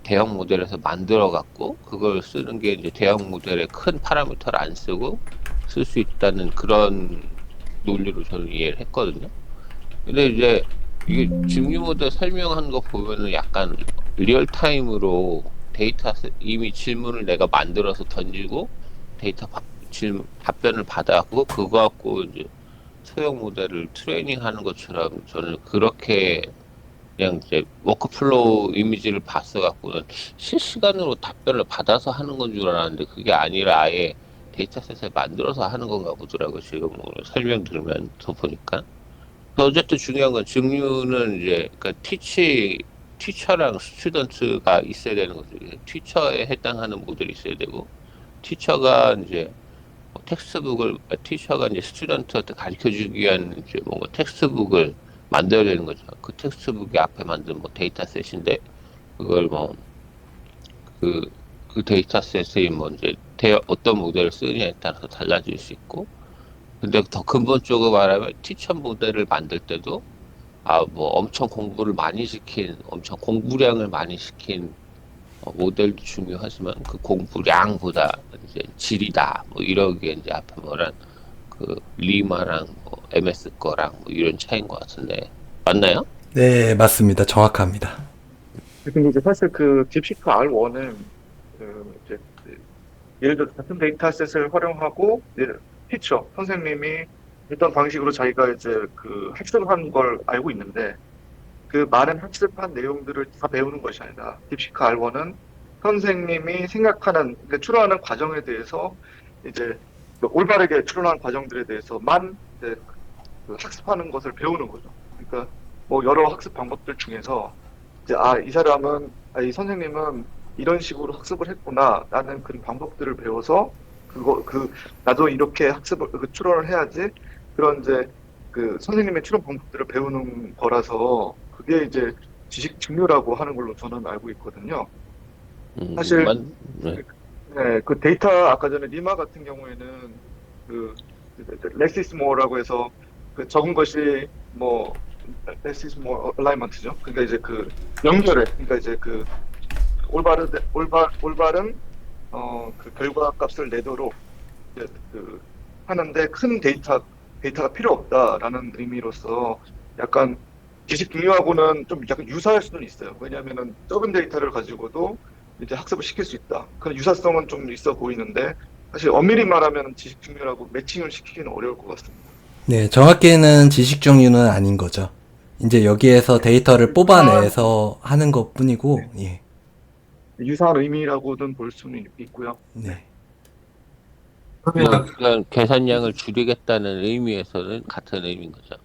대형 모델에서 만들어 갖고 그걸 쓰는 게 이제 대형 모델의 큰 파라미터를 안 쓰고 쓸 수 있다는 그런 논리로 저는 이해를 했거든요. 근데 이제 이게 증류 모델 설명한 거 보면은 약간 리얼타임으로 이미 질문을 내가 만들어서 던지고 답변을 받아갖고 그거 갖고 이제 소형 모델을 트레이닝 하는 것처럼 저는 그렇게 그냥 이제 워크플로우 이미지를 봤어갖고는 실시간으로 답변을 받아서 하는 건 줄 알았는데 그게 아니라 아예 데이터셋을 만들어서 하는 건가 보더라고요. 지금 오늘 설명 들으면서 보니까. 어쨌든 중요한 건 증류는 이제 그러니까 티처랑 스튜던트가 있어야 되는 거죠. 티처에 해당하는 모델이 있어야 되고 티처가 이제 티처가 이제 스튜던트한테 가르쳐 주기 위한 이제 뭔가 텍스트북을 만들어야 되는 거죠. 그 텍스트북이 앞에 만든 뭐 데이터셋인데 그걸 뭐 그 데이터셋이 뭐 이제 어떤 모델을 쓰느냐에 따라서 달라질 수 있고 근데 더 근본적으로 말하면 티처 모델을 만들 때도 뭐 엄청 엄청 공부량을 많이 시킨 모델도 중요하지만 그 공부량보다 이제 질이다 뭐 이러기에 이제 앞에 말한 그 리마랑 뭐 MS 거랑 뭐 이런 차이인 것 같은데 맞나요? 네, 맞습니다. 정확합니다. 근데 이제 사실 그 딥시크 R1은 이제 예를 들어 같은 데이터셋을 활용하고 티처 선생님이 했던 방식으로 자기가 이제 그 학습한 걸 알고 있는데 그 많은 학습한 내용들을 다 배우는 것이 아니라 딥시크 R1은 선생님이 생각하는 그러니까 추론하는 과정에 대해서 이제 올바르게 추론하는 과정들에 대해서만 이제 그 학습하는 것을 배우는 거죠. 그러니까 뭐 여러 학습 방법들 중에서 이제 이 선생님은 이런 식으로 학습을 했구나. 나는 그 방법들을 배워서 나도 이렇게 추론을 해야지. 그런 이제 그 선생님의 추론 방법들을 배우는 거라서 그게 이제 지식 증류라고 하는 걸로 저는 알고 있거든요. 사실 네. 네, 그 데이터 아까 전에 리마 같은 경우에는 그 less is more라고 해서 그 적은 것이 뭐 less is more alignment죠. 그러니까 이제 그 연결해. 그러니까 이제 그 올바른 그 결과 값을 내도록 이제 그 하는데 큰 데이터가 필요 없다라는 의미로서 약간 지식 중요하고는 좀 약간 유사할 수는 있어요. 왜냐하면은 적은 데이터를 가지고도 이제 학습을 시킬 수 있다. 그런 유사성은 좀 있어 보이는데 사실 엄밀히 말하면 지식 중요라고 매칭을 시키기는 어려울 것 같습니다. 네, 정확히는 지식 종류는 아닌 거죠. 이제 여기에서 데이터를 뽑아내서 하는 것 뿐이고, 예. 유사한 의미라고는 볼 수는 있고요. 네. 그러면 그냥 계산량을 줄이겠다는 의미에서는 같은 의미인 거죠.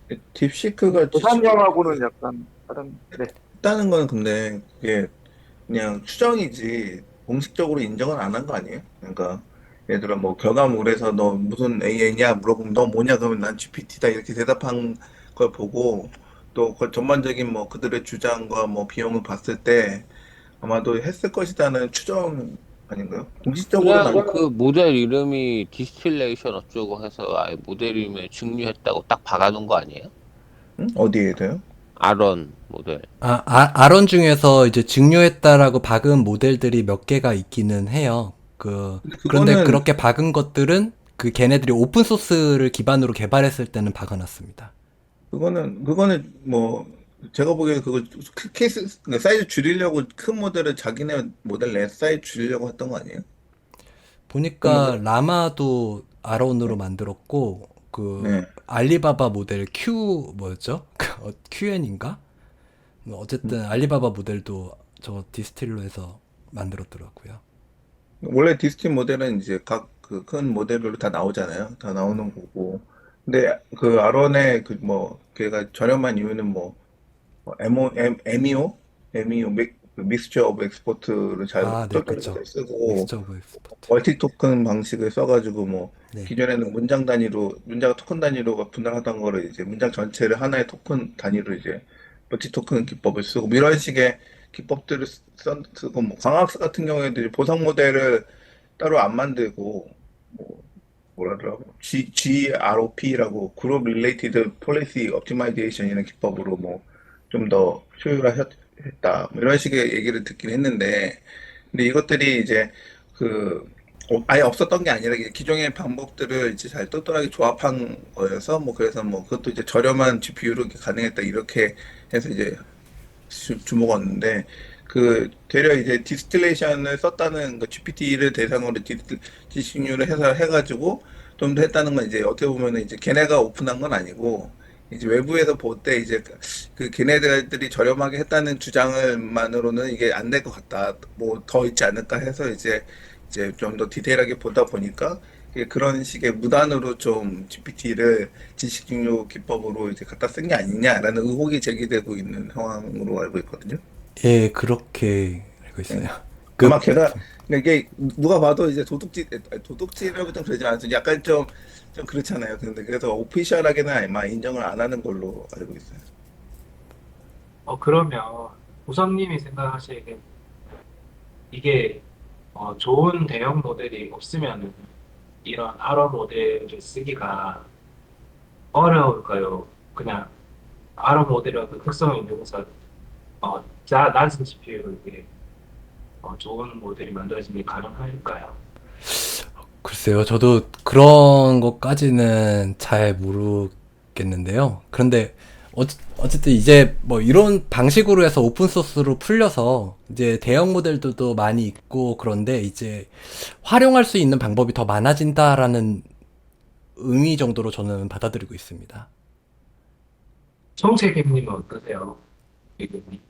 네. 딥시크가 계산량하고는 약간 다른. 네. 있다는 건 근데 그게 그냥 추정이지 공식적으로 인정은 안 한 거 아니에요? 그러니까 예를 들어 뭐 결과물에서 너 무슨 AI냐 물어보면 너 뭐냐 그러면 난 GPT다 이렇게 대답한 걸 보고 또 그 전반적인 뭐 그들의 주장과 뭐 비용을 봤을 때 아마도 했을 것이라는 추정 아닌가요? 공식적으로는 그냥 그 모델 이름이 디스틸레이션 어쩌고 해서 아예 모델 이름에 증류했다고 딱 박아놓은 거 아니에요? 어디에 돼요? 아론 모델. 아론 중에서 이제 증류했다라고 박은 모델들이 몇 개가 있기는 해요. 그런데 그거는- 그렇게 박은 것들은 걔네들이 오픈소스를 기반으로 개발했을 때는 박아놨습니다. 그거는 뭐 제가 보기에 그거 케이스 사이즈 줄이려고 큰 모델을 자기네 모델 내 사이즈 줄이려고 했던 거 아니에요? 보니까 라마도 아론으로 만들었고, 네. 알리바바 모델 뭐였죠? QN인가? 어쨌든 알리바바 모델도 저 디스틸로 해서 만들었더라고요. 원래 디스틴 모델은 이제 각 그 큰 모델별로 다 나오잖아요. 다 나오는 거고. 근데 그 아론의 걔가 저렴한 이유는 MEO 믹스처 오브 엑스포트를 잘 네, 그쵸. 쓰고 믹스처 오브 엑스포트. 멀티 토큰 방식을 써가지고 네. 기존에는 문장 토큰 단위로 분할하던 거를 이제 문장 전체를 하나의 토큰 단위로 이제 멀티 토큰 기법을 쓰고 이런 식의 기법들을 쓰고 광학사 같은 경우에도 이제 보상 모델을 따로 안 만들고 뭐라 그러더라고 GROP라고 그룹 릴레이티드 폴리시 옵티마이제이션이라는 기법으로 좀 더 했다. 뭐 이런 식의 얘기를 듣긴 했는데, 근데 이것들이 이제 그 아예 없었던 게 아니라 이게 기존의 방법들을 이제 잘 똘똘하게 조합한 거여서 뭐 그래서 뭐 그것도 이제 저렴한 GPU로 가능했다 이렇게 해서 이제 주목었는데 그 되려 이제 디스틸레이션을 썼다는 그 GPT를 대상으로 지식률을 해서 해가지고 좀 더 했다는 건 이제 어떻게 보면은 이제 걔네가 오픈한 건 아니고 이제 외부에서 볼 때 이제 그 걔네들이 저렴하게 했다는 주장을만으로는 이게 안 될 것 같다. 뭐 더 있지 않을까 해서 이제 좀 더 디테일하게 보다 보니까 이게 그런 식의 무단으로 좀 GPT를 지식 중요 기법으로 이제 갖다 쓴 게 아니냐라는 의혹이 제기되고 있는 상황으로 알고 있거든요. 예, 그렇게 알고 있어요. 아마 그, 걔가 이게 누가 봐도 이제 도둑질이라고 좀 그러지 않아요. 약간 좀 그렇잖아요. 근데 그래서 오피셜하게는 아마 인정을 안 하는 걸로 알고 있어요. 그러면 우성님이 생각하시기에 이게 좋은 대형 모델이 없으면 이런 RO 모델을 쓰기가 어려울까요? 그냥 RO 모델의 어떤 특성을 이용해서 낮은 GPU로 이게 좋은 모델이 만들어지는 게 가능할까요? 글쎄요. 저도 그런 것까지는 잘 모르겠는데요. 그런데 어쨌든 이제 뭐 이런 방식으로 해서 오픈소스로 풀려서 이제 대형 모델들도 많이 있고 그런데 이제 활용할 수 있는 방법이 더 많아진다라는 의미 정도로 저는 받아들이고 있습니다. 총책님은 어떠세요? 의견이?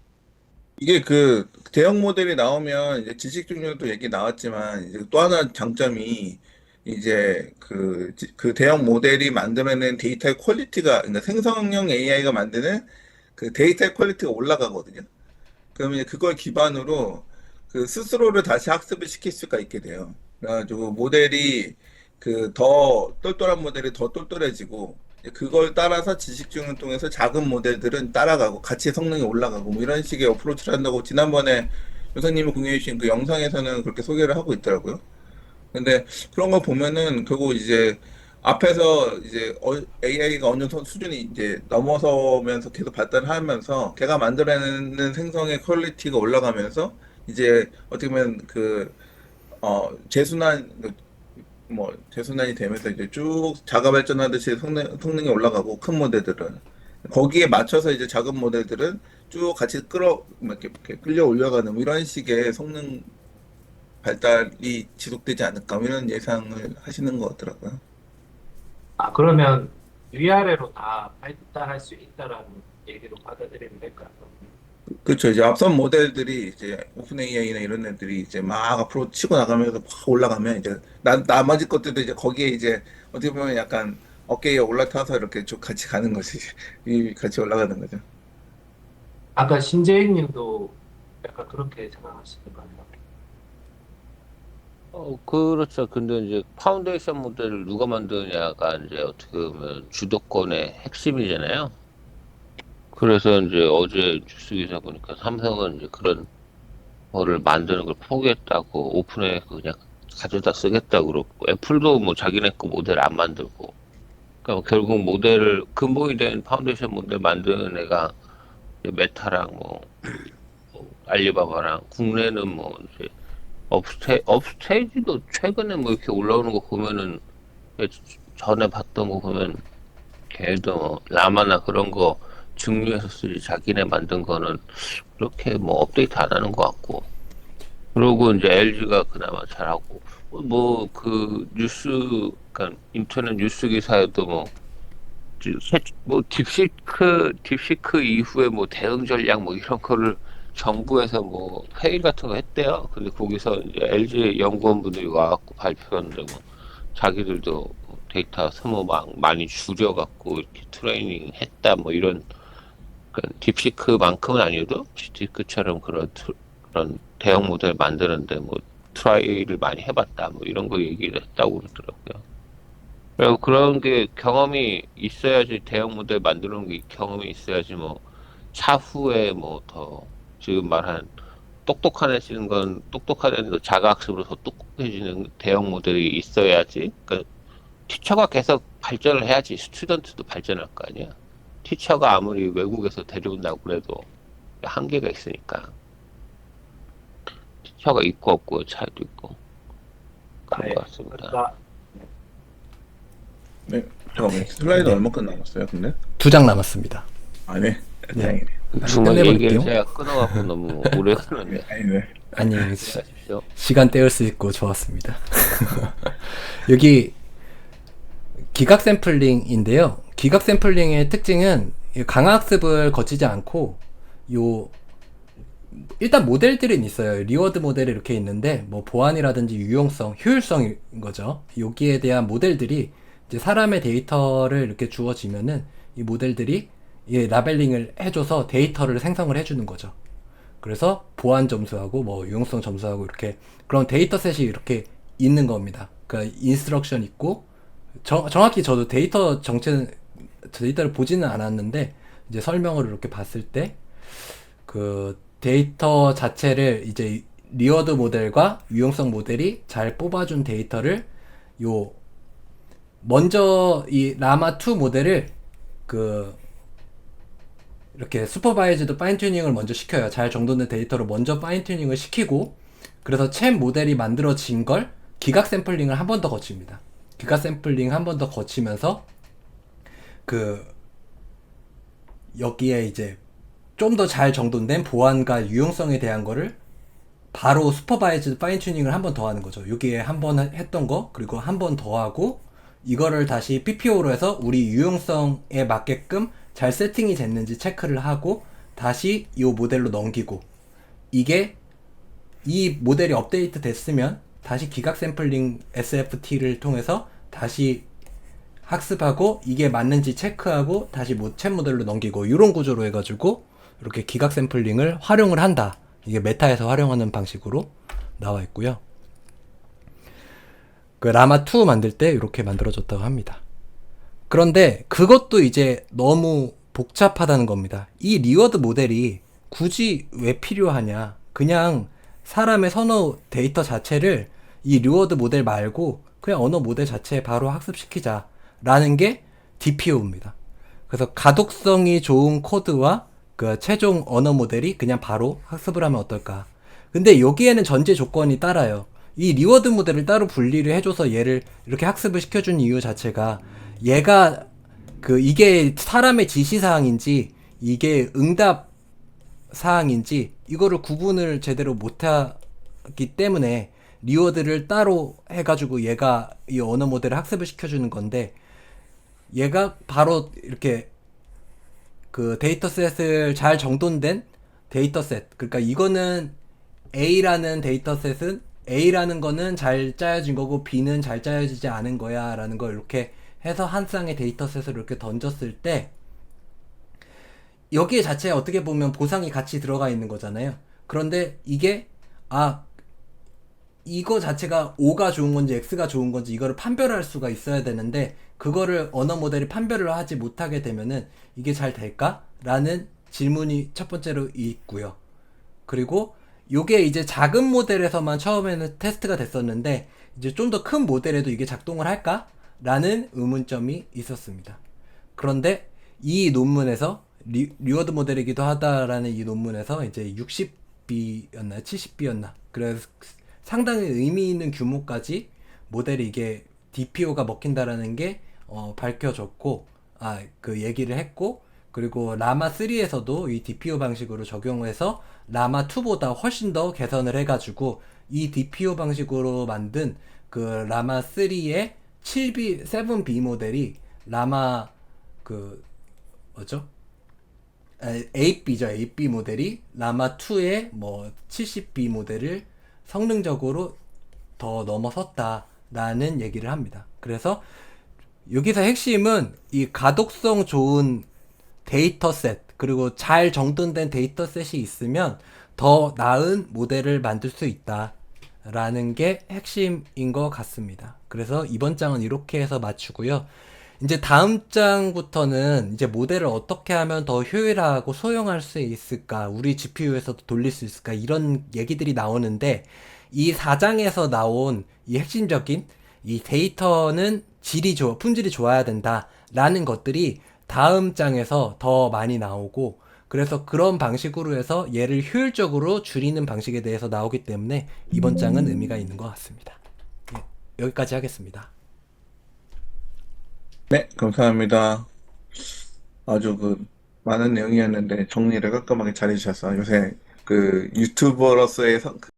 이게 그 대형 모델이 나오면 이제 지식 중요도 얘기 나왔지만 이제 또 하나 장점이 이제 그 대형 모델이 만들어낸 데이터의 퀄리티가 그러니까 생성형 AI가 만드는 그 데이터의 퀄리티가 올라가거든요. 그러면 이제 그걸 기반으로 그 스스로를 다시 학습을 시킬 수가 있게 돼요. 그래가지고 모델이 그 더 똘똘한 모델이 더 똘똘해지고 이제 그걸 따라서 지식주행을 통해서 작은 모델들은 따라가고 같이 성능이 올라가고 뭐 이런 식의 어프로치를 한다고 지난번에 교수님이 공유해 주신 그 영상에서는 그렇게 소개를 하고 있더라고요. 근데 그런 거 보면은 결국 이제 앞에서 이제 AI가 어느 수준이 이제 넘어서면서 계속 발달하면서 걔가 만들어내는 생성의 퀄리티가 올라가면서 이제 어떻게 보면 재순환 뭐 재순환이 되면서 이제 쭉 자가 발전하듯이 성능이 올라가고 큰 모델들은 거기에 맞춰서 이제 작은 모델들은 쭉 같이 이렇게 끌려 올려가는 뭐 이런 식의 성능 발달이 지속되지 않을까 뭐 이런 예상을 하시는 것 같더라고요. 그러면 위아래로 다 발달할 수 있다라는 얘기로 받아들이면 될까요? 그렇죠. 이제 앞선 모델들이 이제 오픈 AI나 이런 애들이 이제 막 앞으로 치고 나가면서 확 올라가면 이제 나머지 것들도 이제 거기에 이제 어떻게 보면 약간 어깨에 올라타서 이렇게 쭉 같이 가는 거지. 이 같이 올라가는 거죠. 아까 신재익님도 약간 그렇게 생각하시는 거예요? 그렇죠. 근데 이제 파운데이션 모델을 누가 만드냐가 이제 어떻게 보면 주도권의 핵심이잖아요. 그래서 이제 어제 뉴스 기사 보니까 삼성은 이제 그런 거를 만드는 걸 포기했다고 오픈해 그냥 가져다 쓰겠다고 그러고 애플도 뭐 자기네 거 모델 안 만들고 그러니까 결국 모델을 근본이 된 파운데이션 모델 만드는 애가 이제 메타랑 뭐 알리바바랑 국내는 뭐 이제 업스테이지도 최근에 뭐 이렇게 올라오는 거 보면은 전에 봤던 거 보면 걔도 뭐 라마나 그런 거 증류해서 쓰지 자기네 만든 거는 그렇게 뭐 업데이트 안 하는 것 같고 그러고 이제 LG가 그나마 잘하고 뭐 그 뉴스 그러니까 인터넷 뉴스 기사에도 뭐 딥시크 이후에 뭐 대응 전략 뭐 이런 거를 정부에서 뭐 회의 같은 거 했대요. 근데 거기서 이제 LG 연구원분들이 와갖고 발표했는데 뭐 자기들도 데이터 소모 많이 줄여갖고 이렇게 트레이닝 했다 뭐 이런 그러니까 딥시크만큼은 아니어도 딥시크처럼 그런 대형 모델 만드는데 뭐 트라이를 많이 해봤다 뭐 이런 거 얘기를 했다고 그러더라고요. 그리고 그런 게 경험이 있어야지 대형 모델 만드는 게 경험이 있어야지 뭐 차후에 뭐 더 지금 말한 똑똑해지는 건 똑똑한 애도 자가학습으로 더 똑똑해지는 대형 모델이 있어야지. 그러니까 티처가 계속 발전을 해야지 스튜던트도 발전할 거 아니야. 티처가 아무리 외국에서 데려온다고 그래도 한계가 있으니까. 티처가 있고 없고 차이도 있고 그런 네. 것 같습니다. 그러니까 네, 잠깐만요. 슬라이드 얼마큼 남았어요, 근데? 2장 남았습니다. 아, 네. 네. 다행이네. 정말 얘기를 끝내버릴게요. 제가 끊어갖고 너무 오래 끊었네. 아니, 네. 아니, 하십시오. 시간 때울 수 있고 좋았습니다. 여기 기각 샘플링인데요. 기각 샘플링의 특징은 이 강학습을 거치지 않고 요 일단 모델들은 있어요. 리워드 모델이 이렇게 있는데 뭐 보안이라든지 유용성, 효율성인 거죠. 여기에 대한 모델들이 이제 사람의 데이터를 이렇게 주어지면은 이 모델들이 이 라벨링을 해줘서 데이터를 생성을 해주는 거죠. 그래서 보안 점수하고 뭐 유용성 점수하고 이렇게 그런 데이터셋이 이렇게 있는 겁니다. 그러니까 인스트럭션 있고 정확히 저도 데이터를 보지는 않았는데 이제 설명을 이렇게 봤을 때 그 데이터 자체를 이제 리워드 모델과 유용성 모델이 잘 뽑아준 데이터를 요 먼저 이 라마2 모델을 그 이렇게 슈퍼바이즈드 파인 튜닝을 먼저 시켜요. 잘 정돈된 데이터로 먼저 파인 튜닝을 시키고 그래서 챗 모델이 만들어진 걸 기각 샘플링을 한 번 더 거칩니다. 기각 샘플링 한 번 더 거치면서 그 여기에 이제 좀 더 잘 정돈된 보안과 유용성에 대한 거를 바로 슈퍼바이즈드 파인 튜닝을 한 번 더 하는 거죠. 여기에 한 번 했던 거 그리고 한 번 더 하고 이거를 다시 PPO로 해서 우리 유용성에 맞게끔 잘 세팅이 됐는지 체크를 하고 다시 이 모델로 넘기고 이게 이 모델이 업데이트 됐으면 다시 기각 샘플링 SFT를 통해서 다시 학습하고 이게 맞는지 체크하고 다시 챗 모델로 넘기고 이런 구조로 해가지고 이렇게 기각 샘플링을 활용을 한다. 이게 메타에서 활용하는 방식으로 나와 있고요. 그 라마2 만들 때 이렇게 만들어졌다고 합니다. 그런데 그것도 이제 너무 복잡하다는 겁니다. 이 리워드 모델이 굳이 왜 필요하냐? 그냥 사람의 선호 데이터 자체를 이 리워드 모델 말고 그냥 언어 모델 자체에 바로 학습시키자 라는 게 DPO입니다. 그래서 가독성이 좋은 코드와 그 최종 언어 모델이 그냥 바로 학습을 하면 어떨까? 근데 여기에는 전제 조건이 따라요. 이 리워드 모델을 따로 분리를 해줘서 얘를 이렇게 학습을 시켜준 이유 자체가 얘가 이게 사람의 지시사항인지 이게 응답 사항인지 이거를 구분을 제대로 못하기 때문에 리워드를 따로 해가지고 얘가 이 언어 모델을 학습을 시켜주는 건데 얘가 바로 이렇게 그 데이터셋을 잘 정돈된 데이터셋 그러니까 이거는 A라는 데이터셋은 A라는 거는 잘 짜여진 거고 B는 잘 짜여지지 않은 거야 라는 걸 이렇게 해서 한 쌍의 데이터셋을 이렇게 던졌을 때 여기에 자체에 어떻게 보면 보상이 같이 들어가 있는 거잖아요. 그런데 이게 이거 자체가 O가 좋은 건지 X가 좋은 건지 이거를 판별할 수가 있어야 되는데 그거를 언어 모델이 판별을 하지 못하게 되면은 이게 잘 될까? 라는 질문이 첫 번째로 있고요. 그리고 요게 이제 작은 모델에서만 처음에는 테스트가 됐었는데 이제 좀 더 큰 모델에도 이게 작동을 할까? 라는 의문점이 있었습니다. 그런데 이 논문에서 리워드 모델이기도 하다라는 이 논문에서 이제 60B였나 70B였나 그래서 상당히 의미 있는 규모까지 모델이 이게 DPO가 먹힌다라는 게 밝혀졌고 그 얘기를 했고 그리고 라마3에서도 이 DPO 방식으로 적용해서 라마2보다 훨씬 더 개선을 해가지고 이 DPO 방식으로 만든 그 라마3의 7B 모델이 라마 뭐죠? 8B죠. 8B 모델이 라마2의 뭐 70B 모델을 성능적으로 더 넘어섰다라는 얘기를 합니다. 그래서 여기서 핵심은 이 가독성 좋은 데이터셋 그리고 잘 정돈된 데이터셋이 있으면 더 나은 모델을 만들 수 있다라는 게 핵심인 것 같습니다. 그래서 이번 장은 이렇게 해서 마치고요. 이제 다음 장부터는 이제 모델을 어떻게 하면 더 효율하고 소형할 수 있을까, 우리 GPU에서도 돌릴 수 있을까, 이런 얘기들이 나오는데, 이 4장에서 나온 이 핵심적인 이 데이터는 품질이 좋아야 된다 라는 것들이 다음 장에서 더 많이 나오고, 그래서 그런 방식으로 해서 얘를 효율적으로 줄이는 방식에 대해서 나오기 때문에 이번 장은 의미가 있는 것 같습니다. 예, 여기까지 하겠습니다. 네, 감사합니다. 아주 그 많은 내용이었는데 정리를 깔끔하게 잘해주셔서 요새 그 유튜버로서의